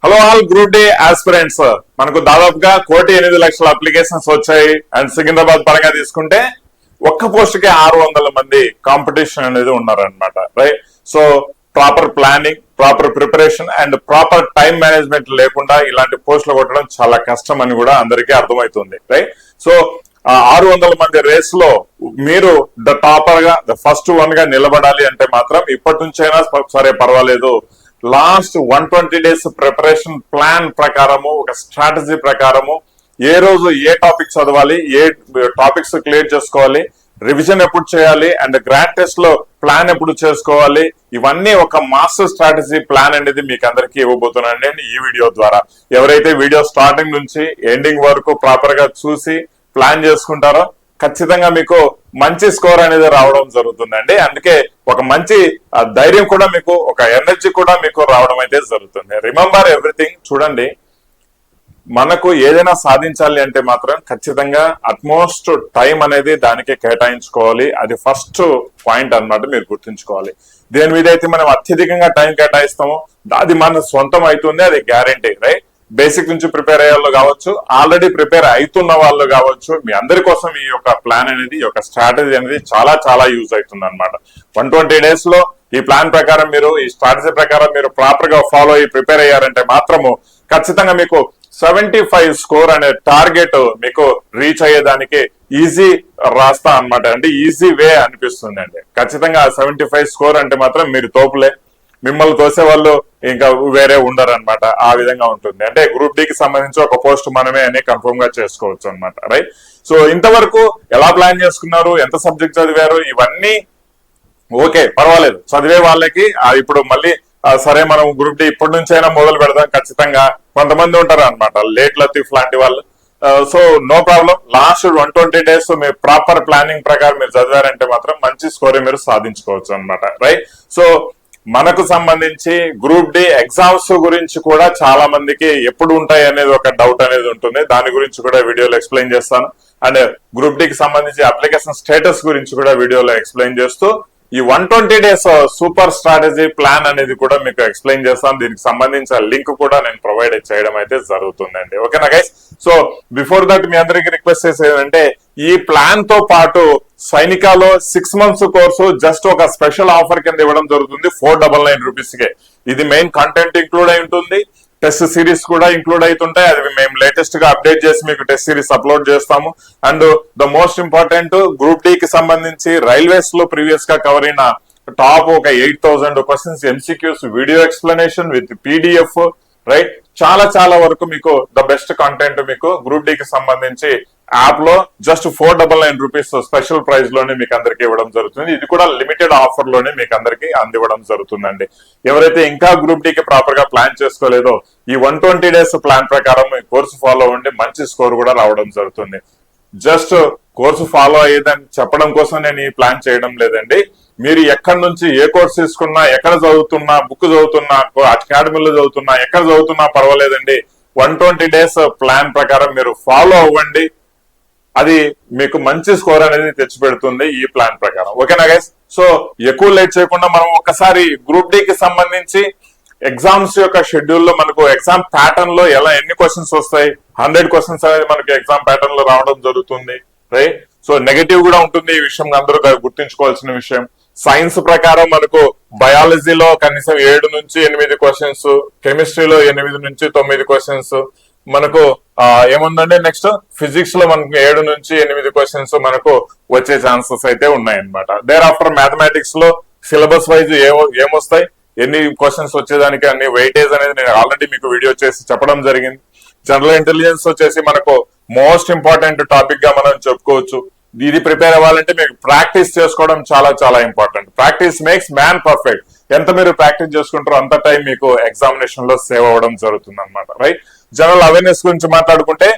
Hello all group D aspirants, మనకు దాదాపుగా 1,08,00,000 applications వచ్చాయి. అండ్ సికింద్రాబాద్ పరంగా తీసుకుంటే ఒక్క పోస్ట్ కి 600 మంది కాంపిటీషన్ అనేది ఉన్నారనమాట. Right. So proper planning, proper preparation and proper time management లేకుండా ఇలాంటి పోస్టులు కొట్టడం చాలా కష్టం అని కూడా అందరికీ అర్థమవుతుంది. రైట్. సో 600 మంది రేస్ లో మీరు ద టాపర్ గా, ద ఫస్ట్ వన్ గా నిలబడాలి అంటే మాత్రం ఇప్పటి నుంచైనా సరే పర్వాలేదు, లాస్ట్ 120 డేస్ ప్రిపరేషన్ ప్లాన్ ప్రకారము, ఒక స్ట్రాటజీ ప్రకారము ఏ రోజు ఏ టాపిక్ చదవాలి, ఏ టాపిక్స్ క్లియర్ చేసుకోవాలి, రివిజన్ ఎప్పుడు చేయాలి అండ్ గ్రాండ్ టెస్ట్ లో ప్లాన్ ఎప్పుడు చేసుకోవాలి, ఇవన్నీ ఒక మాస్టర్ స్ట్రాటజీ ప్లాన్ అనేది మీకు అందరికీ ఇవ్వబోతున్నాను ఈ వీడియో ద్వారా. ఎవరైతే వీడియో స్టార్టింగ్ నుంచి ఎండింగ్ వరకు ప్రాపర్ గా చూసి ప్లాన్ చేసుకుంటారో ఖచ్చితంగా మీకు మంచి స్కోర్ అనేది రావడం జరుగుతుందండి. అందుకే ఒక మంచి ధైర్యం కూడా మీకు, ఒక ఎనర్జీ కూడా మీకు రావడం అయితే జరుగుతుంది. Remember everything. చూడండి, మనకు ఏదైనా సాధించాలి అంటే మాత్రం ఖచ్చితంగా అట్మోస్ట్ టైం అనేది దానికి కేటాయించుకోవాలి. అది ఫస్ట్ పాయింట్ అన్నమాట, మీరు గుర్తుంచుకోవాలి. దేని మీద అయితే మనం అత్యధికంగా టైం కేటాయిస్తామో అది మన సొంతం అవుతుంది, అది గ్యారంటీ. రైట్. బేసిక్ నుంచి ప్రిపేర్ అయ్యే వాళ్ళు కావచ్చు, ఆల్రెడీ ప్రిపేర్ అవుతున్న వాళ్ళు కావచ్చు, మీ అందరి కోసం ఈ యొక్క ప్లాన్ అనేది, ఈ యొక్క స్ట్రాటజీ అనేది చాలా చాలా యూజ్ అవుతుంది అనమాట. 120 డేస్ లో ఈ ప్లాన్ ప్రకారం మీరు, ఈ స్ట్రాటజీ ప్రకారం మీరు ప్రాపర్ గా ఫాలో అయ్యి ప్రిపేర్ అయ్యారంటే మాత్రము ఖచ్చితంగా మీకు 75 స్కోర్ అనే టార్గెట్ మీకు రీచ్ అయ్యేదానికి ఈజీ రాస్తా అనమాట. అంటే ఈజీ వే అనిపిస్తుంది అండి. ఖచ్చితంగా 75 స్కోర్ అంటే మాత్రం మీరు తోపులే, మిమ్మల్ని తోసే వాళ్ళు ఇంకా వేరే ఉండరు అనమాట. ఆ విధంగా ఉంటుంది. అంటే గ్రూప్ డి కి సంబంధించి ఒక పోస్ట్ మనమే అని కన్ఫర్మ్ గా చేసుకోవచ్చు అనమాట. రైట్. సో ఇంతవరకు ఎలా ప్లాన్ చేసుకున్నారు, ఎంత సబ్జెక్ట్ చదివారు, ఇవన్నీ ఓకే, పర్వాలేదు. చదివే వాళ్ళకి ఇప్పుడు మళ్ళీ సరే మనం గ్రూప్ డి ఇప్పటి నుంచి అయినా మొదలు పెడదాం ఖచ్చితంగా. కొంతమంది ఉంటారు అనమాట, లేట్ లతీఫ్ లాంటి వాళ్ళు. So no problem. Last 120 days మీరు ప్రాపర్ ప్లానింగ్ ప్రకారం మీరు చదివారంటే మాత్రం మంచి స్కోర్ మీరు సాధించుకోవచ్చు అనమాట. రైట్. సో మనకు సంబంధించి గ్రూప్ డి ఎగ్జామ్స్ గురించి కూడా చాలా మందికి ఎప్పుడు ఉంటాయి అనేది ఒక డౌట్ అనేది ఉంటుంది. దాని గురించి కూడా వీడియోలో ఎక్స్ప్లెయిన్ చేస్తాను. అండ్ గ్రూప్ డి కి సంబంధించి అప్లికేషన్ స్టేటస్ గురించి కూడా వీడియోలో ఎక్స్ప్లెయిన్ చేస్తూ ఈ 120 డేస్ సూపర్ స్ట్రాటజీ ప్లాన్ అనేది కూడా మీకు ఎక్స్ప్లెయిన్ చేస్తాను. దీనికి సంబంధించిన లింక్ కూడా నేను ప్రొవైడ్ చేయడం అయితే జరుగుతుందండి. ఓకేనా గైస్? సో బిఫోర్ దట్ మీ అందరికి రిక్వెస్ట్ చేసేది అంటే, ఈ ప్లాన్ తో పాటు సైనికాలో 6 months కోర్సు జస్ట్ ఒక స్పెషల్ ఆఫర్ కింద ఇవ్వడం జరుగుతుంది 499 రూపీస్ కే. ఇది మెయిన్ కంటెంట్ ఇంక్లూడ్ అయి ఉంటుంది, టెస్ట్ సిరీస్ కూడా ఇంక్లూడ్ అవుతుంటాయి. అది మేము లేటెస్ట్ గా అప్డేట్ చేసి మీకు టెస్ట్ సిరీస్ అప్లోడ్ చేస్తాము. And the most important, group D కి సంబంధించి రైల్వేస్ లో ప్రీవియస్ గా కవర్ అయిన టాప్ ఒక 8,000 questions, MCQs, video explanation with PDF. Right. చాలా చాలా వరకు మీకు ద బెస్ట్ కంటెంట్ మీకు గ్రూప్ డి కి సంబంధించి యాప్ లో జస్ట్ 499 రూపీస్ స్పెషల్ ప్రైస్ లోనే మీకు అందరికి ఇవ్వడం జరుగుతుంది. ఇది కూడా లిమిటెడ్ ఆఫర్ లోనే మీకు అందరికి అందివ్వడం జరుగుతుందండి. ఎవరైతే ఇంకా గ్రూప్ డి కి ప్రాపర్ గా ప్లాన్ చేసుకోలేదో ఈ 120 డేస్ ప్లాన్ ప్రకారం ఈ కోర్సు ఫాలో అవ్వండి, మంచి స్కోర్ కూడా రావడం జరుగుతుంది. జస్ట్ కోర్సు ఫాలో అయ్యేదని చెప్పడం కోసం నేను ఈ ప్లాన్ చేయడం లేదండి. మీరు ఎక్కడి నుంచి ఏ కోర్స్ తీసుకున్నా, ఎక్కడ చదువుతున్నా, బుక్ చదువుతున్నా, అకాడమీలో చదువుతున్నా, ఎక్కడ చదువుతున్నా పర్వాలేదండి. 120 డేస్ ప్లాన్ ప్రకారం మీరు ఫాలో అవ్వండి. అది మీకు మంచి స్కోర్ అనేది తెచ్చిపెడుతుంది ఈ ప్లాన్ ప్రకారం. ఓకేనా గైస్? సో ఎక్కువ లేట్ చేయకుండా మనం ఒక్కసారి గ్రూప్ డి కి సంబంధించి ఎగ్జామ్స్ యొక్క షెడ్యూల్ లో మనకు ఎగ్జామ్ ప్యాటర్న్ లో ఎన్ని క్వశ్చన్స్ వస్తాయి, 100 క్వశ్చన్స్ అనేది మనకి ఎగ్జామ్ ప్యాటర్న్ లో రావడం జరుగుతుంది. రైట్. సో నెగటివ్ కూడా ఉంటుంది. ఈ విషయం అందరూ గుర్తుంచుకోవాల్సిన విషయం. సైన్స్ ప్రకారం మనకు బయాలజీలో కనీసం 7 నుంచి 8 క్వశ్చన్స్, కెమిస్ట్రీలో 8 నుంచి 9 క్వశ్చన్స్, మనకు ఏముందంటే నెక్స్ట్ ఫిజిక్స్ లో మనకు 7 నుంచి 8 క్వశ్చన్స్ మనకు వచ్చే ఛాన్సెస్ అయితే ఉన్నాయన్నమాట. దేర్ ఆఫ్టర్ మ్యాథమెటిక్స్ లో సిలబస్ వైజ్ ఏమొస్తాయి, ఎన్ని క్వశ్చన్స్ వచ్చేదానికి అన్ని వెయిటేజ్ అనేది నేను ఆల్రెడీ మీకు వీడియో చేసి చెప్పడం జరిగింది. జనరల్ ఇంటెలిజెన్స్ వచ్చేసి మనకు మోస్ట్ ఇంపార్టెంట్ టాపిక్ గా మనం చెప్పుకోవచ్చు. ఇది ప్రిపేర్ అవ్వాలంటే మీకు ప్రాక్టీస్ చేసుకోవడం చాలా చాలా important. Practice makes man perfect. ఎంత మీరు ప్రాక్టీస్ చేసుకుంటారో అంత టైం మీకు ఎగ్జామినేషన్ లో సేవ్ అవ్వడం జరుగుతుంది అనమాట. రైట్. జనరల్ అవేర్నెస్ గురించి మాట్లాడుకుంటే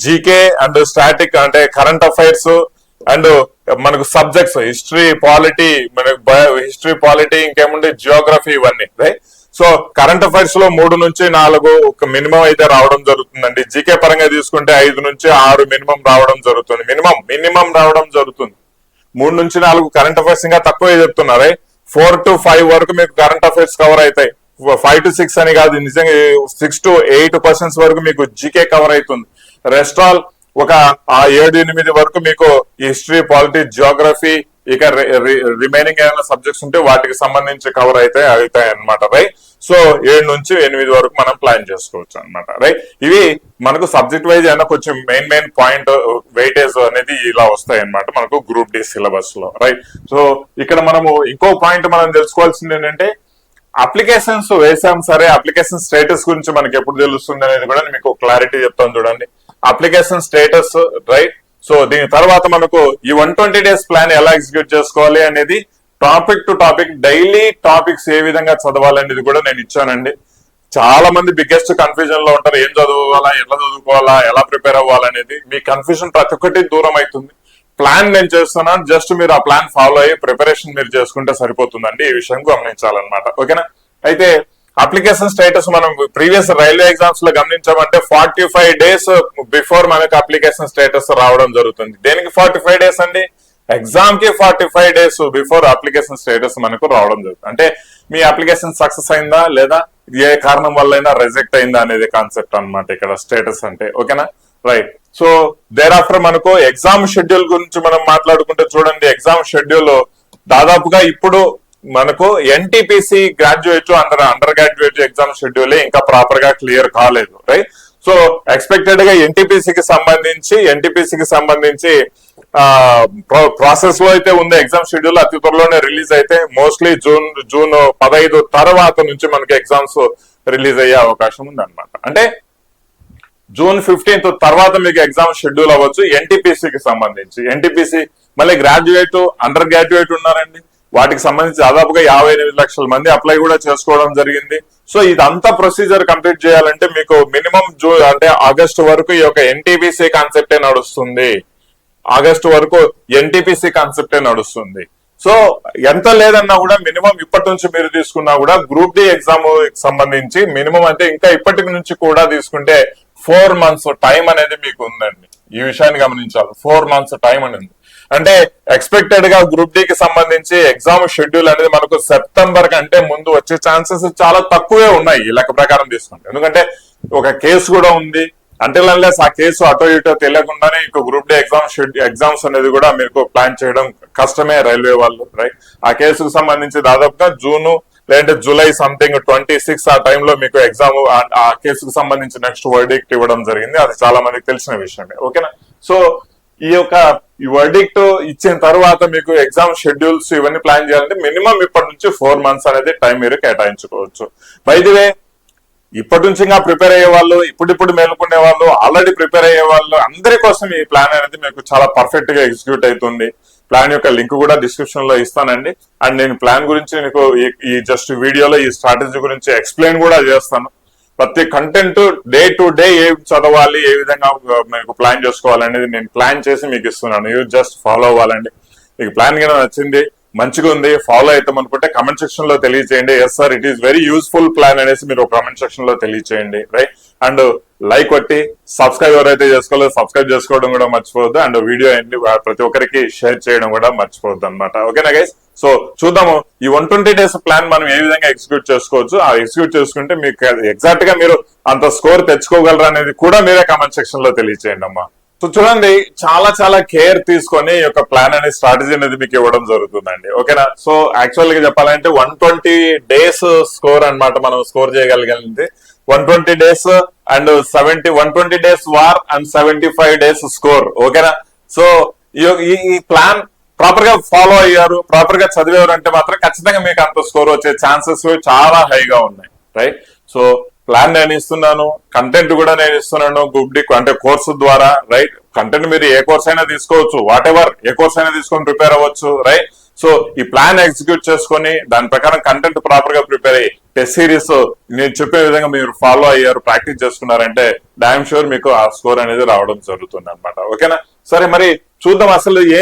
జీకే అండ్ స్టాటిక్ అంటే కరెంట్ అఫైర్స్ అండ్ మనకు సబ్జెక్ట్స్ హిస్టరీ, పాలిటీ, మనకు హిస్టరీ, పాలిటీ, ఇంకేముంటే జియోగ్రఫీ, ఇవన్నీ. రైట్. సో కరెంట్ అఫైర్స్ లో 3 నుంచి 4 ఒక మినిమం అయితే రావడం జరుగుతుందండి. జీకే పరంగా తీసుకుంటే 5 నుంచి 6 మినిమం రావడం జరుగుతుంది. మినిమం రావడం జరుగుతుంది. 3 నుంచి 4 కరెంట్ అఫైర్స్ ఇంకా తక్కువ చెప్తున్నారే. 4 to 5 వరకు మీకు కరెంట్ అఫైర్స్ కవర్ అవుతాయి. 5 to 6 అని కాదు, నిజంగా 6 to 8% వరకు మీకు జీకే కవర్ అవుతుంది. రెస్ట్ ఆల్ ఒక 7-8 వరకు మీకు హిస్టరీ, పాలిటిక్స్, జియోగ్రఫీ, ఇక రిమైనింగ్ ఏమైనా సబ్జెక్ట్స్ ఉంటే వాటికి సంబంధించి కవర్ అవుతాయి అనమాట. రైట్. సో 7 నుంచి 8 వరకు మనం ప్లాన్ చేసుకోవచ్చు అనమాట. రైట్. ఇవి మనకు సబ్జెక్ట్ వైజ్ అయినా కొంచెం మెయిన్ పాయింట్ వెయిటేజ్ అనేది ఇలా వస్తాయి అనమాట మనకు గ్రూప్ డి సిలబస్ లో. రైట్. సో ఇక్కడ మనము ఇంకో పాయింట్ మనం తెలుసుకోవాల్సింది ఏంటంటే, అప్లికేషన్స్ వేసాం సరే, అప్లికేషన్ స్టేటస్ గురించి మనకి ఎప్పుడు తెలుస్తుంది అనేది కూడా మీకు క్లారిటీ చెప్తాను చూడండి. Application status. రైట్. సో దీని తర్వాత మనకు ఈ 120 days ప్లాన్ ఎలా ఎగ్జిక్యూట్ చేసుకోవాలి అనేది topic to topic daily topics ఏ విధంగా చదవాలనేది కూడా నేను ఇచ్చానండి. చాలా మంది బిగ్గెస్ట్ కన్ఫ్యూజన్ లో ఉంటారు, ఏం చదువుకోవాలా, ఎట్లా చదువుకోవాలా, ఎలా ప్రిపేర్ అవ్వాలనేది. మీ కన్ఫ్యూజన్ ప్రతి ఒక్కటి దూరం అవుతుంది. ప్లాన్ నేను చేస్తున్నాను, జస్ట్ మీరు ఆ ప్లాన్ ఫాలో అయ్యి ప్రిపరేషన్ మీరు చేసుకుంటే సరిపోతుందండి. ఈ విషయం గమనించాలన్నమాట. ఓకేనా. అయితే అప్లికేషన్ స్టేటస్ మనం ప్రీవియస్ రైల్వే ఎగ్జామ్స్ లో గమనించామంటే 45 days బిఫోర్ మనకు అప్లికేషన్ స్టేటస్ రావడం జరుగుతుంది. దేనికి 45 days అండి? ఎగ్జామ్ కి 45 days బిఫోర్ అప్లికేషన్ స్టేటస్ మనకు రావడం జరుగుతుంది. అంటే మీ అప్లికేషన్ సక్సెస్ అయిందా లేదా, ఏ కారణం వల్ల అయినా రిజెక్ట్ అయిందా అనేది కాన్సెప్ట్ అనమాట ఇక్కడ స్టేటస్ అంటే. ఓకేనా. రైట్. సో దేర్ ఆఫ్టర్ మనకు ఎగ్జామ్ షెడ్యూల్ గురించి మనం మాట్లాడుకుంటే చూడండి, ఎగ్జామ్ షెడ్యూల్ దాదాపుగా ఇప్పుడు మనకు NTPC graduate under graduate exam schedule ఇంకా ప్రాపర్ గా క్లియర్ కాలేదు. రైట్. సో ఎక్స్పెక్టెడ్ గా ఎన్టీపీసీకి సంబంధించి ప్రాసెస్ లో అయితే ఉంది. ఎగ్జామ్ షెడ్యూల్ అతి త్వరలోనే రిలీజ్ అయితే మోస్ట్లీ జూన్ 15 తర్వాత నుంచి మనకి ఎగ్జామ్స్ రిలీజ్ అయ్యే అవకాశం ఉంది అనమాట. అంటే June 15th తర్వాత మీకు ఎగ్జామ్ షెడ్యూల్ అవ్వచ్చు ఎన్టీపీసీకి సంబంధించి. ఎన్టీపీసీ మళ్ళీ గ్రాడ్యుయేట్, అండర్ గ్రాడ్యుయేట్ ఉన్నారండి, వాటికి సంబంధించి దాదాపుగా 58 లక్షల మంది అప్లై కూడా చేసుకోవడం జరిగింది. సో ఇదంతా ప్రొసీజర్ కంప్లీట్ చేయాలంటే మీకు మినిమం అంటే ఆగస్టు వరకు ఈ యొక్క ఎన్టీపీసీ కాన్సెప్టే నడుస్తుంది. ఆగస్టు వరకు ఎన్టీపీసీ కాన్సెప్టే నడుస్తుంది. సో ఎంత లేదన్నా కూడా మినిమం ఇప్పటి నుంచి మీరు తీసుకున్నా కూడా గ్రూప్ డి ఎగ్జామ్ సంబంధించి మినిమం అంటే ఇంకా ఇప్పటి నుంచి కూడా తీసుకుంటే 4 months టైం అనేది మీకు ఉందండి. ఈ విషయాన్ని గమనించాలి. 4 months టైం అనేది అంటే ఎక్స్పెక్టెడ్ గా గ్రూప్ డి కి సంబంధించి ఎగ్జామ్ షెడ్యూల్ అనేది మనకు సెప్టెంబర్ కంటే ముందు వచ్చే ఛాన్సెస్ చాలా తక్కువే ఉన్నాయి ఈ లెక్క ప్రకారం తీసుకుంటే. ఎందుకంటే ఒక కేసు కూడా ఉంది. అంటే ఆ కేసు అటో ఇటో తెలియకుండానే ఇంకో గ్రూప్ డి ఎగ్జామ్స్ అనేది కూడా మీకు ప్లాన్ చేయడం కష్టమే రైల్వే వాళ్ళు. రైట్. ఆ కేసుకు సంబంధించి దాదాపుగా జూన్ లేదంటే జూలై సంథింగ్ 26 ఆ టైంలో మీకు ఎగ్జామ్ ఆ కేసుకు సంబంధించి నెక్స్ట్ వర్డిక్ట్ ఇవ్వడం జరిగింది. అది చాలా మందికి తెలిసిన విషయమే. ఓకేనా. సో ఈ వర్డిక్ట్ ఇచ్చిన తర్వాత మీకు ఎగ్జామ్ షెడ్యూల్స్ ఇవన్నీ ప్లాన్ చేయాలంటే మినిమం ఇప్పటి నుంచి 4 months అనేది టైం మీరు కేటాయించుకోవచ్చు. బై ది వే ఇప్పటి నుంచి ఇంకా ప్రిపేర్ అయ్యే వాళ్ళు, ఇప్పుడు మేలుకునే వాళ్ళు, ఆల్రెడీ ప్రిపేర్ అయ్యే వాళ్ళు అందరి కోసం ఈ ప్లాన్ అనేది మీకు చాలా పర్ఫెక్ట్ గా ఎగ్జిక్యూట్ అవుతుంది. ప్లాన్ యొక్క లింక్ కూడా డిస్క్రిప్షన్ లో ఇస్తానండి. అండ్ నేను ప్లాన్ గురించి మీకు ఈ జస్ట్ వీడియోలో ఈ స్ట్రాటజీ గురించి ఎక్స్ప్లెయిన్ కూడా చేస్తాను. ప్రతి కంటెంట్ డే టు డే ఏ చదవాలి, ఏ విధంగా మీకు ప్లాన్ చేసుకోవాలనేది నేను ప్లాన్ చేసి మీకు ఇస్తున్నాను. యూ జస్ట్ ఫాలో అవ్వాలండి. మీకు ప్లాన్ గా నచ్చింది, మంచిగా ఉంది, ఫాలో అవుతాం అనుకుంటే కమెంట్ సెక్షన్ లో తెలియజేయండి. Yes sir it is very useful plan అనేసి మీరు కామెంట్ సెక్షన్ లో తెలియజేయండి. రైట్. అండ్ లైక్ కొట్టి సబ్స్క్రైబ్ ఎవరైతే చేసుకోలేదు సబ్స్క్రైబ్ చేసుకోవడం కూడా మర్చిపోవద్దు. అండ్ వీడియో ప్రతి ఒక్కరికి షేర్ చేయడం కూడా మర్చిపోవద్దు అనమాట. ఓకేనా గైస్. సో చూద్దాము ఈ 120 days ప్లాన్ మనం ఏ విధంగా ఎగ్జిక్యూట్ చేసుకోవచ్చు. ఆ ఎగ్జిక్యూట్ చేసుకుంటే మీకు ఎగ్జాక్ట్ గా మీరు అంత స్కోర్ తెచ్చుకోగలరా అనేది కూడా మీరే కామెంట్ సెక్షన్ లో తెలియజేయండి అమ్మా. సో చూడండి, చాలా కేర్ తీసుకొని ఈ యొక్క ప్లాన్ అనే స్ట్రాటజీ అనేది మీకు ఇవ్వడం జరుగుతుందండి. ఓకేనా. సో యాక్చువల్ గా చెప్పాలంటే 120 days స్కోర్ అన్నమాట. మనం స్కోర్ చేయగలిగింది 120 days and 120 days war and 75 days score. ఓకేనా. సో ఈ ప్లాన్ ప్రాపర్ గా ఫాలో అయ్యారు, ప్రాపర్ గా చదివారు అంటే మాత్రం ఖచ్చితంగా మీకు అంత స్కోర్ వచ్చే ఛాన్సెస్ చాలా హైగా ఉన్నాయి. రైట్. సో ప్లాన్ నేను ఇస్తున్నాను, కంటెంట్ కూడా నేను ఇస్తున్నాను గ్రూప్ డి అంటే కోర్సు ద్వారా. రైట్. కంటెంట్ మీరు ఏ కోర్స్ అయినా తీసుకోవచ్చు, వాట్ ఎవర్ ఏ కోర్స్ అయినా తీసుకొని ప్రిపేర్ అవ్వచ్చు. రైట్. సో ఈ ప్లాన్ ఎగ్జిక్యూట్ చేసుకొని దాని ప్రకారం కంటెంట్ ప్రాపర్ గా ప్రిపేర్ అయ్యి టెస్ట్ సిరీస్ నేను చెప్పే విధంగా మీరు ఫాలో అయ్యారు, ప్రాక్టీస్ చేసుకున్నారంటే డామ్ షూర్ మీకు ఆ స్కోర్ అనేది రావడం జరుగుతుంది అనమాట. ఓకేనా. సరే మరి చూద్దాం అసలు ఏ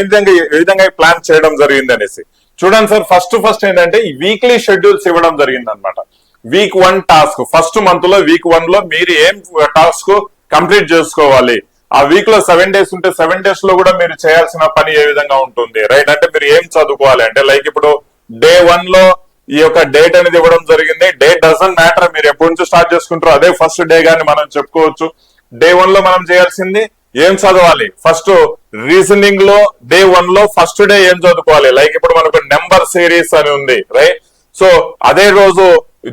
విధంగా ప్లాన్ చేయడం జరిగింది అనేసి. చూడండి సార్, ఫస్ట్ ఏంటంటే ఈ వీక్లీ షెడ్యూల్స్ ఇవ్వడం జరిగింది అనమాట. వీక్ 1 టాస్క్ ఫస్ట్ మంత్ లో వీక్ 1 లో మీరు ఏం టాస్క్ కంప్లీట్ చేసుకోవాలి. ఆ వీక్ లో 7 days ఉంటే 7 days లో కూడా మీరు చేయాల్సిన పని ఏ విధంగా ఉంటుంది. రైట్. అంటే మీరు ఏం చదువుకోవాలి అంటే లైక్ ఇప్పుడు డే 1 లో ఈ యొక్క డేట్ అనేది ఇవ్వడం జరిగింది. డేట్ డజంట్ మ్యాటర్, మీరు ఎప్పటి నుంచి స్టార్ట్ చేసుకుంటారో అదే ఫస్ట్ డే గాని మనం చెప్పుకోవచ్చు. డే 1 లో మనం చేయాల్సింది ఏం చదవాలి, ఫస్ట్ రీజనింగ్ లో డే 1 లో ఫస్ట్ డే ఏం చదువుకోవాలి, లైక్ ఇప్పుడు మనకు నెంబర్ సిరీస్ అని ఉంది రైట్. సో అదే రోజు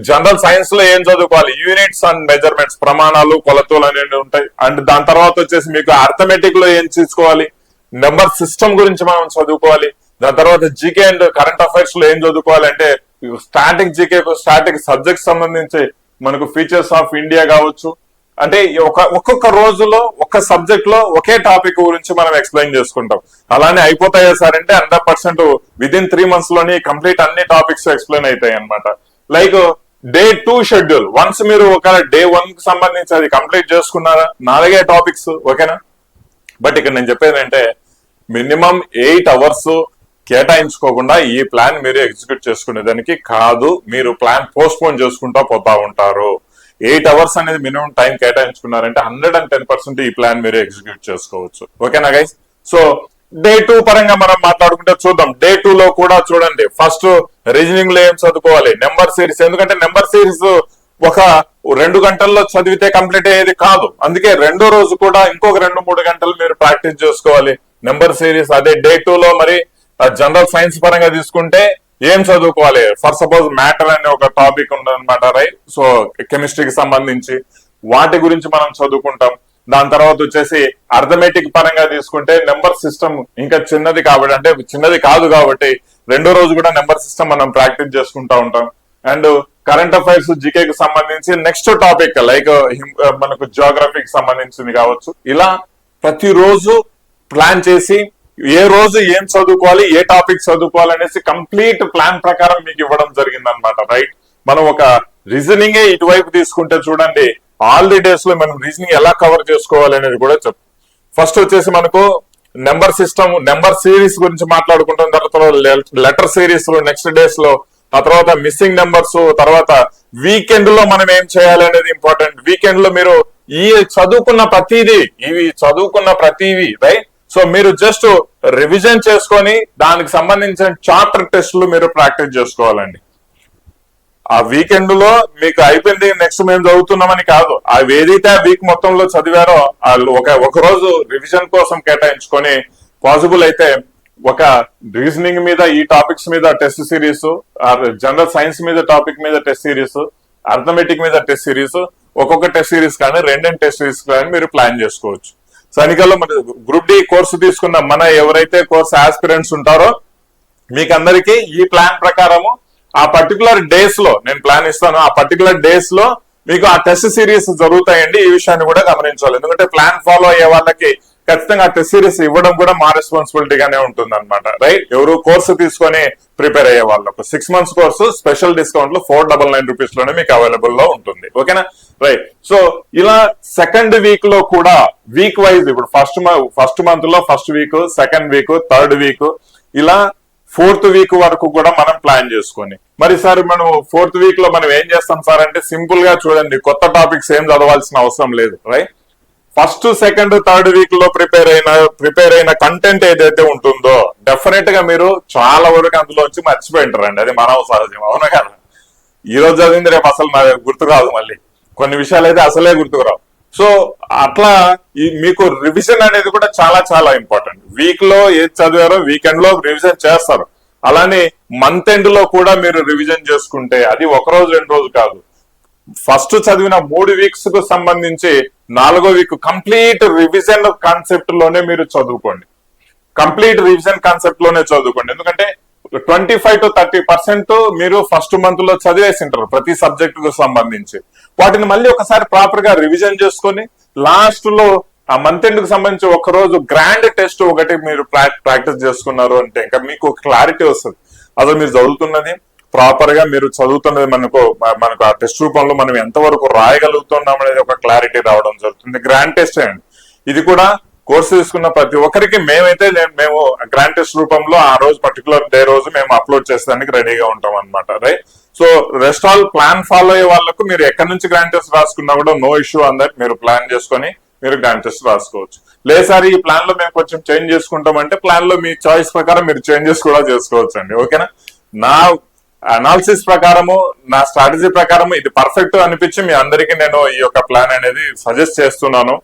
జనరల్ సైన్స్ లో ఏం చదువుకోవాలి, యూనిట్స్ అండ్ మెజర్మెంట్స్, ప్రమాణాలు కొలతలు అనేవి ఉంటాయి. అండ్ దాని తర్వాత వచ్చేసి మీకు అర్థమెటిక్ లో ఏం తీసుకోవాలి, నెంబర్ సిస్టమ్ గురించి మనం చదువుకోవాలి. దాని తర్వాత జీకే అండ్ కరెంట్ అఫైర్స్ లో ఏం చదువుకోవాలి అంటే స్టాటిక్ జీకే, స్టాటిక్ సబ్జెక్ట్ సంబంధించి మనకు ఫీచర్స్ ఆఫ్ ఇండియా కావచ్చు. అంటే ఒక్కొక్క రోజులో ఒక్క సబ్జెక్ట్ లో ఒకే టాపిక్ గురించి మనం ఎక్స్ప్లెయిన్ చేసుకుంటాం. అలానే అయిపోతాయా సార్ అంటే 100% విదిన్ 3 months లోని కంప్లీట్ అన్ని టాపిక్స్ ఎక్స్ప్లెయిన్ అవుతాయి అనమాట. లైక్ డే 2 షెడ్యూల్, వన్స్ మీరు ఒక డే 1 కి సంబంధించి అది కంప్లీట్ చేసుకున్నారా 4 టాపిక్స్ ఓకేనా. బట్ ఇక్కడ నేను చెప్పేది అంటే మినిమం 8 hours కేటాయించుకోకుండా ఈ ప్లాన్ మీరు ఎగ్జిక్యూట్ చేసుకునేదానికి కాదు, మీరు ప్లాన్ పోస్ట్ పోన్ చేసుకుంటా పోతా ఉంటారు. 8 hours అనేది మినిమం టైం కేటాయించుకున్నారంటే 110% ఈ ప్లాన్ మీరు ఎగ్జిక్యూట్ చేసుకోవచ్చు ఓకేనా గైస్. సో డే 2 పరంగా మనం మాట్లాడుకుంటే చూద్దాం. డే 2 లో కూడా చూడండి, ఫస్ట్ రీజనింగ్ లో ఏం చదువుకోవాలి, నెంబర్ సిరీస్. ఎందుకంటే నెంబర్ సిరీస్ ఒక 2 గంటల్లో చదివితే కంప్లీట్ అయ్యేది కాదు, అందుకే రెండో రోజు కూడా ఇంకొక 2-3 గంటలు మీరు ప్రాక్టీస్ చేసుకోవాలి నెంబర్ సిరీస్. అదే డే 2 లో మరి జనరల్ సైన్స్ పరంగా తీసుకుంటే ఏం చదువుకోవాలి, ఫర్ సపోజ్ మ్యాటర్ అనే ఒక టాపిక్ ఉందన్నమాట రైట్. సో కెమిస్ట్రీకి సంబంధించి వాటి గురించి మనం చదువుకుంటాం. దాని తర్వాత వచ్చేసి అర్థమెటిక్ పరంగా తీసుకుంటే నెంబర్ సిస్టమ్ ఇంకా చిన్నది కాబట్టి, అంటే చిన్నది కాదు కాబట్టి రెండో రోజు కూడా నెంబర్ సిస్టమ్ మనం ప్రాక్టీస్ చేసుకుంటా ఉంటాం. అండ్ కరెంట్ అఫైర్స్ జీకేకి సంబంధించి నెక్స్ట్ టాపిక్ లైక్ మనకు జియోగ్రఫీకి సంబంధించింది కావచ్చు. ఇలా ప్రతిరోజు ప్లాన్ చేసి ఏ రోజు ఏం చదువుకోవాలి, ఏ టాపిక్ చదువుకోవాలి అనేసి కంప్లీట్ ప్లాన్ ప్రకారం మీకు ఇవ్వడం జరిగింది అనమాట రైట్. మనం ఒక రీజనింగే ఇటువైపు తీసుకుంటే చూడండి, ఆల్ ది డేస్ లో మనం రీజనింగ్ ఎలా కవర్ చేసుకోవాలి అనేది కూడా చెప్తాం. ఫస్ట్ వచ్చేసి మనకు నెంబర్ సిస్టమ్, నెంబర్ సిరీస్ గురించి మాట్లాడుకుంటాం. తర్వాత లెటర్ సిరీస్ లో నెక్స్ట్ డేస్ లో, ఆ తర్వాత మిస్సింగ్ నెంబర్స్, తర్వాత వీకెండ్ లో మనం ఏం చేయాలి అనేది ఇంపార్టెంట్. వీకెండ్ లో మీరు ఇవి చదువుకున్న ప్రతిదీ రైట్. సో మీరు జస్ట్ రివిజన్ చేసుకొని దానికి సంబంధించిన చాప్టర్ టెస్టులు మీరు ప్రాక్టీస్ చేసుకోవాలండి. ఆ వీకెండ్ లో మీకు అయిపోయింది నెక్స్ట్ మేము చదువుతున్నామని కాదు, అవి ఏదైతే ఆ వీక్ మొత్తంలో చదివారో ఒక రోజు రివిజన్ కోసం కేటాయించుకొని పాసిబుల్ అయితే ఒక రీజనింగ్ మీద ఈ టాపిక్స్ మీద టెస్ట్ సిరీస్, జనరల్ సైన్స్ మీద టాపిక్ మీద టెస్ట్ సిరీస్, అర్థమెటిక్ మీద టెస్ట్ సిరీస్, ఒక్కొక్క టెస్ట్ సిరీస్ కానీ 2 టెస్ట్ సిరీస్ కానీ మీరు ప్లాన్ చేసుకోవచ్చు. సైనికాల్లో మన గ్రూప్ డి కోర్సు తీసుకున్న మన ఎవరైతే కోర్సు ఆస్పిరెంట్స్ ఉంటారో మీకు అందరికీ ఈ ప్లాన్ ప్రకారము ఆ పర్టికులర్ డేస్ లో నేను ప్లాన్ ఇస్తాను. ఆ పర్టికులర్ డేస్ లో మీకు ఆ టెస్ట్ సిరీస్ జరుగుతాయండి. ఈ విషయాన్ని కూడా గమనించాలి, ఎందుకంటే ప్లాన్ ఫాలో అయ్యే వాళ్ళకి ఖచ్చితంగా ఆ టెస్ట్ సిరీస్ ఇవ్వడం కూడా మా రెస్పాన్సిబిలిటీగానే ఉంటుంది అనమాట రైట్. ఎవరు కోర్సు తీసుకొని ప్రిపేర్ అయ్యే వాళ్ళకు 6 months కోర్సు స్పెషల్ డిస్కౌంట్ లో 499 రూపీస్ లోనే మీకు అవైలబుల్ లో ఉంటుంది ఓకేనా రైట్. సో ఇలా సెకండ్ వీక్ లో కూడా వీక్ వైజ్, ఇప్పుడు ఫస్ట్ మంత్ లో first week, second week, third week, ఇలా 4th వీక్ వరకు కూడా మనం ప్లాన్ చేసుకొని, మరి సార్ మనం 4th వీక్ లో మనం ఏం చేస్తాం సార్ అంటే సింపుల్ గా చూడండి, కొత్త టాపిక్స్ ఏం చదవాల్సిన అవసరం లేదు right. First, second, third week లో ప్రిపేర్ అయిన కంటెంట్ ఏదైతే ఉంటుందో డెఫినెట్ గా మీరు చాలా వరకు అందులోంచి మర్చిపోయింటారండి. అది మానవ సహజం అవునా కదా. ఈ రోజు చదివింది రేపు అసలు గుర్తు రాదు, మళ్ళీ కొన్ని విషయాలు అయితే అసలే గుర్తుకు రావు. సో అట్లా మీకు రివిజన్ అనేది కూడా చాలా చాలా ఇంపార్టెంట్. వీక్ లో ఏది చదివారో వీకెండ్ లో రివిజన్ చేస్తారు. అలానే మంత్ ఎండ్ లో కూడా మీరు రివిజన్ చేసుకుంటే అది 1 రోజు 2 రోజు కాదు, ఫస్ట్ చదివిన 3 వీక్స్ కు సంబంధించి 4వ వీక్ కంప్లీట్ రివిజన్ కాన్సెప్ట్ లోనే మీరు చదువుకోండి. ఎందుకంటే 25 to 30% మీరు ఫస్ట్ మంత్ లో చదివేసింటారు ప్రతి సబ్జెక్ట్ కు సంబంధించి. వాటిని మళ్ళీ ఒకసారి ప్రాపర్ గా రివిజన్ చేసుకొని లాస్ట్ లో ఆ మంత్ ఎండ్ కు సంబంధించి 1 రోజు గ్రాండ్ టెస్ట్ ఒకటి మీరు ప్రాక్టీస్ చేసుకున్నారు అంటే ఇంకా మీకు క్లారిటీ వస్తుంది. అసలు మీరు చదువుతున్నది ప్రాపర్ గా, మీరు చదువుతున్నది మనకు ఆ టెస్ట్ రూపంలో మనం ఎంతవరకు రాయగలుగుతున్నాం అనేది ఒక క్లారిటీ రావడం జరుగుతుంది. గ్రాండ్ టెస్ట్ అండి ఇది కూడా కోర్సు తీసుకున్న ప్రతి ఒక్కరికి మేము గ్రాండ్ టెస్ట్ రూపంలో ఆ రోజు పర్టికులర్ డే రోజు మేము అప్లోడ్ చేసేదానికి రెడీగా ఉంటాం అనమాట right. So rest all plan follow అయ్యే వాళ్ళకు మీరు ఎక్కడి నుంచి గ్రాండ్ టెస్ట్ రాసుకున్నా కూడా నో ఇష్యూ అందరు మీరు ప్లాన్ చేసుకొని మీరు గ్రాండ్ టెస్ట్ రాసుకోవచ్చు. లేదు సార్ ఈ ప్లాన్ లో మేము కొంచెం చేంజ్ చేసుకుంటాం అంటే ప్లాన్ లో మీ చాయిస్ ప్రకారం మీరు చేంజెస్ కూడా చేసుకోవచ్చు అండి ఓకేనా. అనాలిసిస్ ప్రకారము నా స్ట్రాటజీ ప్రకారం ఇది పర్ఫెక్ట్ అనిపించి మీ అందరికీ నేను ఈ యొక్క ప్లాన్ అనేది సజెస్ట్ చేస్తున్నాను.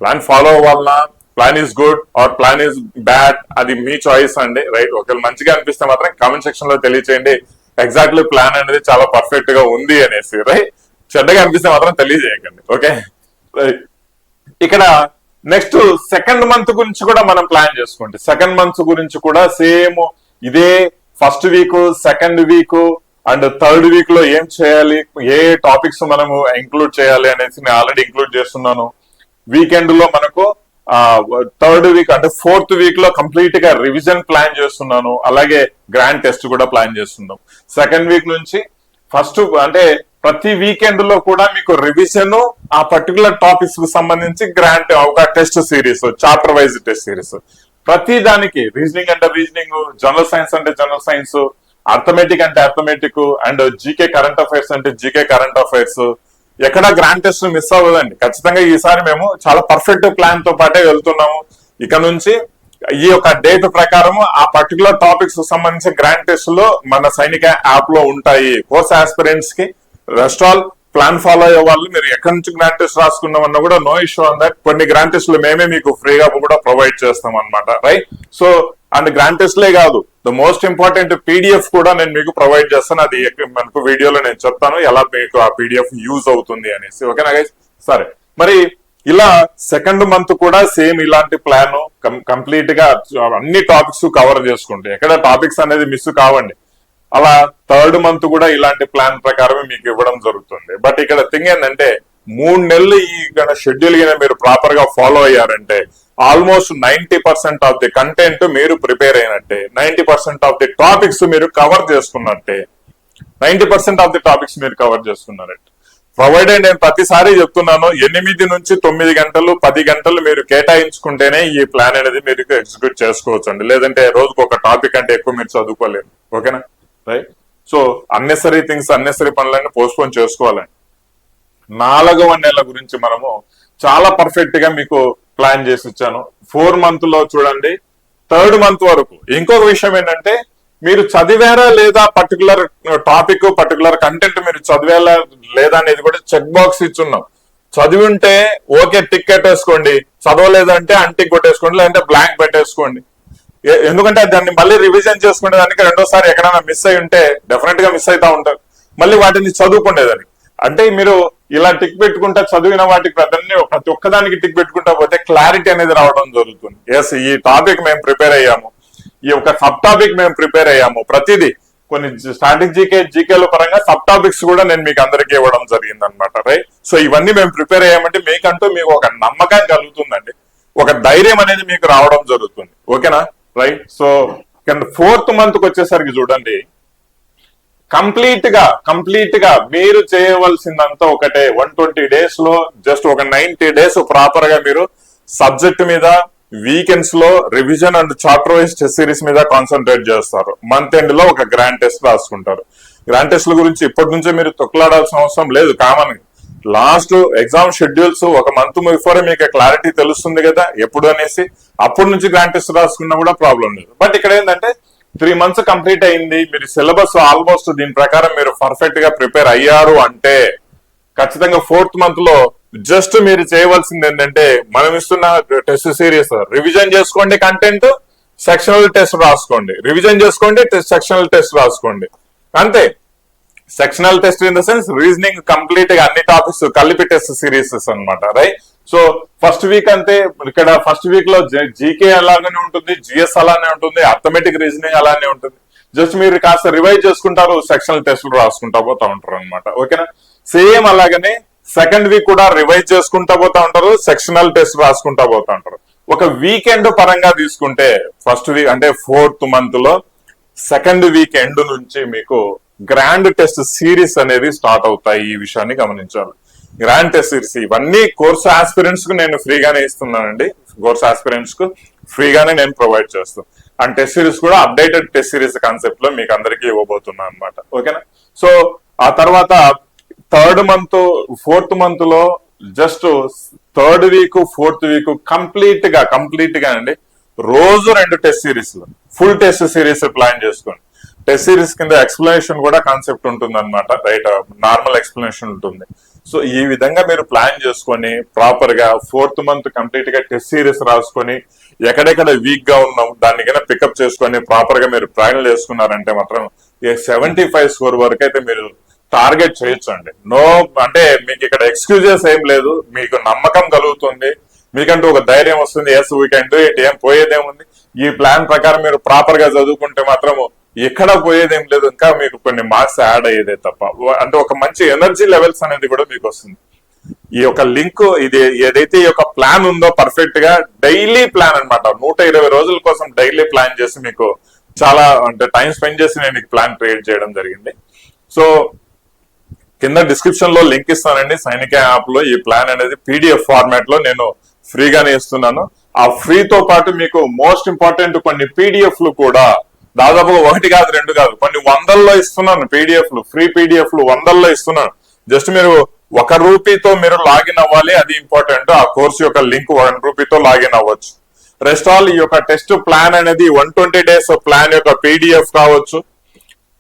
ప్లాన్ ఫాలో అవ్వాలన్నా, plan is good or plan is bad, అది మీ చాయిస్ అండి. రైట్, ఒకవేళ మంచిగా అనిపిస్తే మాత్రం కామెంట్ సెక్షన్ లో తెలియచేయండి ఎగ్జాక్ట్లీ ప్లాన్ అనేది చాలా పర్ఫెక్ట్ గా ఉంది అనేసి. రైట్, చెడ్డగా అనిపిస్తే మాత్రం తెలియజేయకండి. Okay, right. ఇక్కడ నెక్స్ట్ సెకండ్ మంత్ గురించి కూడా మనం ప్లాన్ చేసుకోండి. సెకండ్ మంత్ గురించి కూడా సేమ్ ఇదే first week, second week and third week లో ఏం చేయాలి, ఏ టాపిక్స్ మనము ఇంక్లూడ్ చేయాలి అనేసి నేను ఆల్రెడీ ఇంక్లూడ్ చేస్తున్నాను. వీకెండ్ లో మనకు థర్డ్ వీక్ అంటే ఫోర్త్ వీక్ లో కంప్లీట్ గా రివిజన్ ప్లాన్ చేస్తున్నాను. అలాగే గ్రాండ్ టెస్ట్ కూడా ప్లాన్ చేస్తున్నాం. సెకండ్ వీక్ నుంచి ఫస్ట్ అంటే ప్రతి వీకెండ్ లో కూడా మీకు రివిజన్, ఆ పర్టికులర్ టాపిక్స్ కు సంబంధించి గ్రాండ్ ఒక test series, chapter wise test series. ప్రతి దానికి రీజనింగ్ అంటే రీజనింగ్, జనరల్ సైన్స్ అంటే జనరల్ సైన్స్, అర్థమెటిక్ అంటే arithmetic, and GK current affairs అంటే జీకే కరెంట్ అఫైర్స్. ఎక్కడ గ్రాండ్ టెస్ట్ మిస్ అవ్వదండి. ఖచ్చితంగా ఈసారి మేము చాలా పర్ఫెక్ట్ ప్లాన్ తో పాటే వెళ్తున్నాము. ఇక నుంచి ఈ యొక్క డేట్ ప్రకారం ఆ పర్టికులర్ టాపిక్స్ సంబంధించిన గ్రాండ్ టెస్ట్ లో మన సైనిక యాప్ లో ఉంటాయి. కోర్స్ ఆస్పిరెంట్స్ కి రెస్ట్ ఆల్ ప్లాన్ ఫాలో అయ్యే వాళ్ళు మీరు ఎక్కడి నుంచి గ్రాండ్ టెస్ట్ రాసుకున్నామన్నా కూడా నో ఇష్యూ ఆన్ దట్. కొన్ని గ్రాండ్ టెస్ట్లు మేమే మీకు ఫ్రీగా కూడా ప్రొవైడ్ చేస్తాం అనమాట. రైట్, సో అండ్ గ్రాండ్ టెస్ట్లే కాదు, ద మోస్ట్ ఇంపార్టెంట్ పీడిఎఫ్ కూడా నేను మీకు ప్రొవైడ్ చేస్తాను. అది మనకు వీడియోలో నేను చెప్తాను ఎలా మీకు ఆ పీడిఎఫ్ యూజ్ అవుతుంది అనేసి. ఓకేనా గైస్? సరే, మరి ఇలా సెకండ్ మంత్ కూడా సేమ్ ఇలాంటి ప్లాన్ కంప్లీట్ గా అన్ని టాపిక్స్ కవర్ చేసుకుంటే ఎక్కడ టాపిక్స్ అనేది మిస్ కావండి. అలా థర్డ్ మంత్ కూడా ఇలాంటి ప్లాన్ ప్రకారమే మీకు ఇవ్వడం జరుగుతుంది. బట్ ఇక్కడ థింగ్ ఏంటంటే 3 నెలలు ఈ షెడ్యూల్ గా మీరు ప్రాపర్ గా ఫాలో అయ్యారంటే ఆల్మోస్ట్ 90% ఆఫ్ ది కంటెంట్ మీరు ప్రిపేర్ అయినట్టే, 90% ఆఫ్ ది టాపిక్స్ మీరు కవర్ చేసుకున్నట్టే, 90% ఆఫ్ ది టాపిక్స్ మీరు కవర్ చేసుకున్నారంటే. ప్రొవైడెడ్ నేను ప్రతిసారి చెప్తున్నాను, 8 నుంచి 9 గంటలు 10 గంటలు మీరు కేటాయించుకుంటేనే ఈ ప్లాన్ అనేది మీరు ఎగ్జిక్యూట్ చేసుకోవచ్చు అండి. లేదంటే రోజుకు ఒక టాపిక్ అంటే ఎక్కువ మీరు చదువుకోలేరు. ఓకేనా? Right, so unnecessary things, unnecessary పనులన్నీ పోస్ట్పోన్ చేసుకోవాలండి. 4వ నెల గురించి మనము చాలా పర్ఫెక్ట్ గా మీకు ప్లాన్ చేసి ఇచ్చాను. 4 మంత్ లో చూడండి, థర్డ్ మంత్ వరకు. ఇంకొక విషయం ఏంటంటే మీరు చదివారా లేదా, పర్టికులర్ టాపిక్ పర్టికులర్ కంటెంట్ మీరు చదివారా లేదా అనేది కూడా చెక్ బాక్స్ ఇచ్చున్నాం. చదివి ఉంటే ఓకే టిక్ పెట్టేసుకోండి, చదవలేదంటే అన్టిక్ కొట్టేసుకోండి, లేదంటే బ్లాంక్ పెట్టేసుకోండి. ఎందుకంటే దాన్ని మళ్ళీ రివిజన్ చేసుకునే దానికి రెండోసారి ఎక్కడైనా మిస్ అయి ఉంటే డెఫినెట్ గా మిస్ అవుతా ఉంటారు. మళ్ళీ వాటిని చదువుకునేదానికి అంటే మీరు ఇలా టిక్ పెట్టుకుంటా చదివిన వాటికి ప్రతి ఒక్కదానికి టిక్ పెట్టుకుంటా పోతే క్లారిటీ అనేది రావడం జరుగుతుంది. ఎస్, ఈ టాపిక్ మేము ప్రిపేర్ అయ్యాము, ఈ యొక్క సబ్ టాపిక్ మేము ప్రిపేర్ అయ్యాము. ప్రతిదీ కొన్ని స్టాటిక్ జీకేల పరంగా సబ్ టాపిక్స్ కూడా నేను మీకు అందరికీ ఇవ్వడం జరిగింది అనమాట. రైట్, సో ఇవన్నీ మేము ప్రిపేర్ అయ్యామంటే మీకంటూ మీకు ఒక నమ్మకం కలుగుతుందండి, ఒక ధైర్యం అనేది మీకు రావడం జరుగుతుంది. ఓకేనా? రైట్, సో 4th మంత్ కి వచ్చేసరికి చూడండి, కంప్లీట్ గా మీరు చేయవలసిందంతా ఒకటే. 120 days లో జస్ట్ ఒక 90 days ప్రాపర్ గా మీరు సబ్జెక్ట్ మీద వీకెండ్స్ లో revision and chapter wise test series మీద కాన్సన్ట్రేట్ చేస్తారు. మంత్ ఎండ్ లో ఒక గ్రాండ్ టెస్ట్ రాసుకుంటారు. గ్రాండ్ టెస్ట్ల గురించి ఇప్పటి నుంచే మీరు తొక్కలాడాల్సిన అవసరం లేదు. కామన్ లాస్ట్ ఎగ్జామ్ షెడ్యూల్స్ ఒక మంత్ బిఫోర్ మీకు క్లారిటీ తెలుస్తుంది కదా ఎప్పుడు అనేసి, అప్పటి నుంచి గ్రాండ్ టెస్ట్ రాసుకున్నా కూడా ప్రాబ్లం లేదు. బట్ ఇక్కడ ఏంటంటే 3 months కంప్లీట్ అయింది, మీరు సిలబస్ ఆల్మోస్ట్ దీని ప్రకారం మీరు పర్ఫెక్ట్ గా ప్రిపేర్ అయ్యారు అంటే ఖచ్చితంగా 4th మంత్ లో జస్ట్ మీరు చేయవలసింది ఏంటంటే మనం ఇస్తున్న టెస్ట్ సిరీస్ రివిజన్ చేసుకోండి, కంటెంట్ సెక్షనల్ టెస్ట్ రాసుకోండి, రివిజన్ చేసుకోండి, సెక్షనల్ టెస్ట్ రాసుకోండి, అంతే. Sectional test in the sense reasoning complete గా అన్ని టాపిక్స్ కలిపి టెస్ట్ సిరీస్ అన్నమాట. రైట్, సో ఫస్ట్ వీక్ అంతే. ఇక్కడ ఫస్ట్ వీక్ లో జీకే అలానే ఉంటుంది, జిఎస్ అలానే ఉంటుంది, అర్థమెటిక్ రీజనింగ్ అలానే ఉంటుంది. జస్ట్ మీరు కాస్త రివైజ్ చేసుకుంటారు, సెక్షనల్ టెస్ట్లు రాసుకుంటా పోతా ఉంటారు అనమాట. ఓకేనా? సేమ్ అలాగనే సెకండ్ వీక్ కూడా రివైజ్ చేసుకుంటా పోతా ఉంటారు, సెక్షనల్ టెస్ట్ రాసుకుంటా పోతా ఉంటారు. ఒక వీకెండ్ పరంగా తీసుకుంటే ఫస్ట్ వీక్ అంటే 4th మంత్ లో సెకండ్ వీక్ ఎండ్ నుంచి మీకు గ్రాండ్ టెస్ట్ సిరీస్ అనేది స్టార్ట్ అవుతాయి. ఈ విషయాన్ని గమనించాలి. గ్రాండ్ టెస్ట్ సిరీస్ ఇవన్నీ కోర్స్ ఆస్పిరెంట్స్ కు నేను ఫ్రీగానే ఇస్తున్నానండి. కోర్స్ ఆస్పిరెంట్స్ కు ఫ్రీగానే నేను ప్రొవైడ్ చేస్తాను. అండ్ టెస్ట్ సిరీస్ కూడా అప్డేటెడ్ టెస్ట్ సిరీస్ కాన్సెప్ట్ లో మీకు అందరికీ ఇవ్వబోతున్నాను అనమాట. ఓకేనా? సో ఆ తర్వాత 3rd మంత్ 4th మంత్ లో just 3rd week 4th week complete గా అండి రోజు 2 test series full test series plan చేసుకోండి. టెస్ట్ సిరీస్ కింద ఎక్స్ప్లెనేషన్ కూడా కాన్సెప్ట్ ఉంటుంది అనమాట, రైట్? నార్మల్ ఎక్స్ప్లెనేషన్ ఉంటుంది. సో ఈ విధంగా మీరు ప్లాన్ చేసుకొని ప్రాపర్ గా 4th మంత్ కంప్లీట్ గా టెస్ట్ సిరీస్ రాసుకొని ఎక్కడెక్కడ వీక్ గా ఉన్నాం దాన్ని కన్నా పికప్ చేసుకొని ప్రాపర్ గా మీరు ప్లాన్ చేసుకున్నారంటే మాత్రం 75 స్కోర్ వరకు అయితే మీరు టార్గెట్ చేయొచ్చండి. నో అంటే మీకు ఇక్కడ ఎక్స్క్యూజెస్ ఏం లేదు, మీకు నమ్మకం కలుగుతుంది, మీకంటూ ఒక ధైర్యం వస్తుంది. Yes we can do it, ఏం పోయేదేముంది. ఈ ప్లాన్ ప్రకారం మీరు ప్రాపర్ గా చదువుకుంటే మాత్రం ఎక్కడ పోయేదేం లేదు, ఇంకా మీకు కొన్ని మార్క్స్ యాడ్ అయ్యేదే తప్ప. అంటే ఒక మంచి ఎనర్జీ లెవెల్స్ అనేది కూడా మీకు వస్తుంది. ఈ యొక్క లింక్ ఇది ఏదైతే ఈ యొక్క ప్లాన్ ఉందో పర్ఫెక్ట్ గా డైలీ ప్లాన్ అనమాట, 120 రోజుల కోసం డైలీ ప్లాన్ చేసి మీకు చాలా అంటే టైం స్పెండ్ చేసి నేను ప్లాన్ క్రియేట్ చేయడం జరిగింది. సో కింద డిస్క్రిప్షన్ లో లింక్ ఇస్తానండి. సైనిక యాప్ లో ఈ ప్లాన్ అనేది PDF ఫార్మాట్ లో నేను ఫ్రీగానే ఇస్తున్నాను. ఆ ఫ్రీతో పాటు మీకు మోస్ట్ ఇంపార్టెంట్ కొన్ని PDFలు కూడా దాదాపు 1 కాదు 2 కాదు కొన్ని వందల్లో ఇస్తున్నాను. PDFలు ఫ్రీ PDFలు వందల్లో ఇస్తున్నాను. జస్ట్ మీరు ₹1 మీరు లాగిన్ అవ్వాలి, అది ఇంపార్టెంట్. ఆ కోర్సు యొక్క లింక్ ₹1 లాగిన్ అవ్వచ్చు. రెస్ట్ ఆల్ ఈ యొక్క టెస్ట్ ప్లాన్ అనేది 120 డేస్ ప్లాన్ యొక్క PDF కావచ్చు.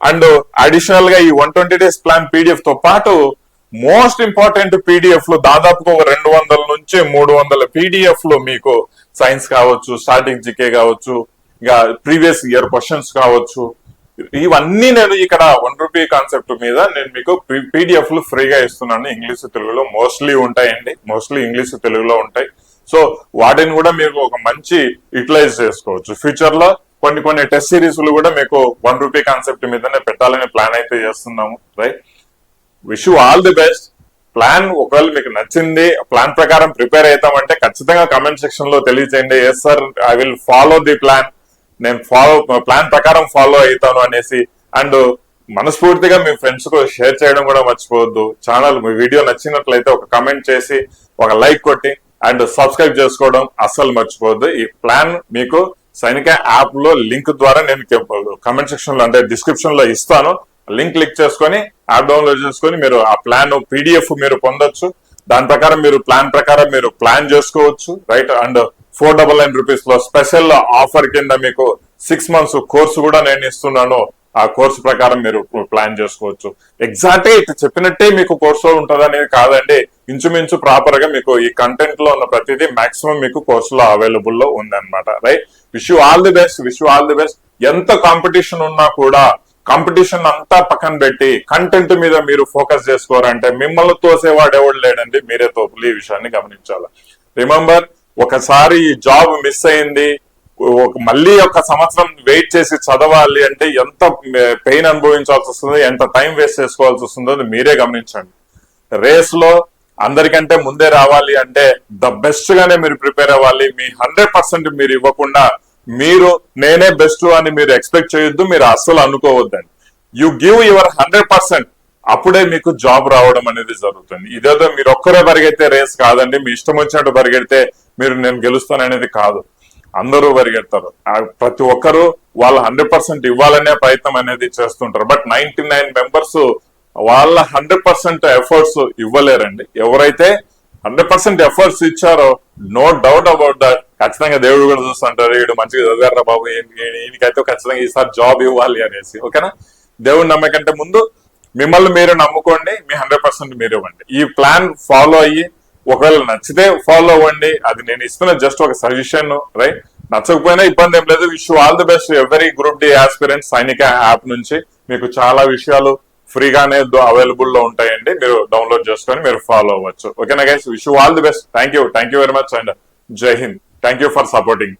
అండ్ అడిషనల్ గా ఈ 120 డేస్ ప్లాన్ PDF తో పాటు మోస్ట్ ఇంపార్టెంట్ PDFలు దాదాపుగా 200 నుంచి 300 PDFలు మీకు సైన్స్ కావచ్చు, స్టార్టింగ్ జీకే కావచ్చు, ఇంకా ప్రీవియస్ ఇయర్ క్వశ్చన్స్ కావచ్చు, ఇవన్నీ నేను ఇక్కడ ₹1 కాన్సెప్ట్ మీద నేను మీకు PDFలు ఫ్రీగా ఇస్తున్నాను. ఇంగ్లీష్ తెలుగులో మోస్ట్లీ ఉంటాయండి, మోస్ట్లీ ఇంగ్లీష్ తెలుగులో ఉంటాయి. సో వాటిని కూడా మీరు ఒక మంచి యూటిలైజ్ చేసుకోవచ్చు. ఫ్యూచర్ లో కొన్ని టెస్ట్ సిరీస్లు కూడా మీకు ₹1 కాన్సెప్ట్ మీదనే పెట్టాలని ప్లాన్ అయితే చేస్తున్నాము, right? Wish you all the best. Plan ఒకవేళ మీకు నచ్చింది, ప్లాన్ ప్రకారం ప్రిపేర్ అవుతామంటే ఖచ్చితంగా కమెంట్ సెక్షన్ లో తెలియజేయండి. Yes sir, I will follow the plan, నేను ప్లాన్ ప్రకారం ఫాలో అవుతాను అనేసి. అండ్ మనస్ఫూర్తిగా మీ ఫ్రెండ్స్ కు షేర్ చేయడం కూడా మర్చిపోవద్దు. ఛానల్ మీ వీడియో నచ్చినట్లయితే ఒక కమెంట్ చేసి ఒక లైక్ కొట్టి అండ్ సబ్స్క్రైబ్ చేసుకోవడం అస్సలు మర్చిపోవద్దు. ఈ ప్లాన్ మీకు సైనిక యాప్ లో లింక్ ద్వారా నేను కమెంట్ సెక్షన్ లో అంటే డిస్క్రిప్షన్ లో ఇస్తాను. లింక్ క్లిక్ చేసుకొని యాప్ డౌన్లోడ్ చేసుకొని మీరు ఆ ప్లాన్ PDF మీరు పొందొచ్చు. దాని ప్రకారం మీరు ప్లాన్ చేసుకోవచ్చు, రైట్? అండ్ ₹499 లో స్పెషల్ ఆఫర్ కింద మీకు 6 months కోర్సు కూడా నేను ఇస్తున్నాను. ఆ కోర్సు ప్రకారం మీరు ప్లాన్ చేసుకోవచ్చు. ఎగ్జాక్ట్గా ఇట్లా చెప్పినట్టే మీకు కోర్సు ఉంటుంది అనేది కాదండి. ఇంచుమించు ప్రాపర్ గా మీకు ఈ కంటెంట్ లో ఉన్న ప్రతిదీ మాక్సిమం మీకు కోర్సులో అవైలబుల్ లో ఉందన్నమాట, right? Wish you all the best, wish you all the best. ఎంత కాంపిటీషన్ ఉన్నా కూడా కాంపిటీషన్ అంతా పక్కన పెట్టి కంటెంట్ మీద మీరు ఫోకస్ చేసుకోవాలంటే మిమ్మల్ని తోసేవాడు ఎవడు లేడండి, మీరే తోపులు. ఈ విషయాన్ని గమనించాలి. రిమెంబర్, ఒకసారి ఈ జాబ్ మిస్ అయింది, మళ్ళీ ఒక సంవత్సరం వెయిట్ చేసి చదవాలి అంటే ఎంత పెయిన్ అనుభవించాల్సి వస్తుందో, ఎంత టైం వేస్ట్ చేసుకోవాల్సి వస్తుందో మీరే గమనించండి. రేస్ లో అందరికంటే ముందే రావాలి అంటే ద బెస్ట్ గానే మీరు ప్రిపేర్ అవ్వాలి. మీ 100% మీరు ఇవ్వకుండా మీరు నేనే బెస్ట్ అని మీరు ఎక్స్పెక్ట్ చేయొద్దు, మీరు అస్సలు అనుకోవద్దండి. యు గివ్ యువర్ 100%, అప్పుడే మీకు జాబ్ రావడం అనేది జరుగుతుంది. ఇదేదో మీరు ఒక్కరే పరిగెత్తే రేస్ కాదండి. మీ ఇష్టం వచ్చినట్టు పరిగెడితే మీరు నేను గెలుస్తాననేది కాదు. అందరూ పరిగెడతారు. ప్రతి ఒక్కరు వాళ్ళ 100% ఇవ్వాలనే ప్రయత్నం అనేది చేస్తుంటారు. బట్ 99 మెంబర్స్ వాళ్ళ 100% ఎఫర్ట్స్ ఇవ్వలేరండి. ఎవరైతే 100% ఎఫర్ట్స్ ఇచ్చారో నో డౌట్ అబౌట్ దట్, ఖచ్చితంగా దేవుడు కూడా చూస్తుంటారు, వీడు మంచిగా చదివారా బాబు, ఈయనకైతే ఖచ్చితంగా ఈసారి జాబ్ ఇవ్వాలి అనేసి. ఓకేనా? దేవుడు నమ్మకంటే ముందు మిమ్మల్ని మీరు నమ్ముకోండి, మీ 100% మీరు ఇవ్వండి. ఈ ప్లాన్ ఫాలో అయ్యి ఒకవేళ నచ్చితే ఫాలో అవ్వండి. అది నేను ఇస్తున్న జస్ట్ ఒక సజెషన్, రైట్? నచ్చకపోయినా ఇబ్బంది ఏం లేదు. Wish you all the best every group D aspirant. Sainik app నుంచి మీకు చాలా విషయాలు ఫ్రీగానే అవైలబుల్ లో ఉంటాయండి. మీరు డౌన్లోడ్ చేసుకొని మీరు ఫాలో అవ్వచ్చు. ఓకేనా guys? Wish you all the best. Thank you very much and Jai Hind. Thank you for supporting.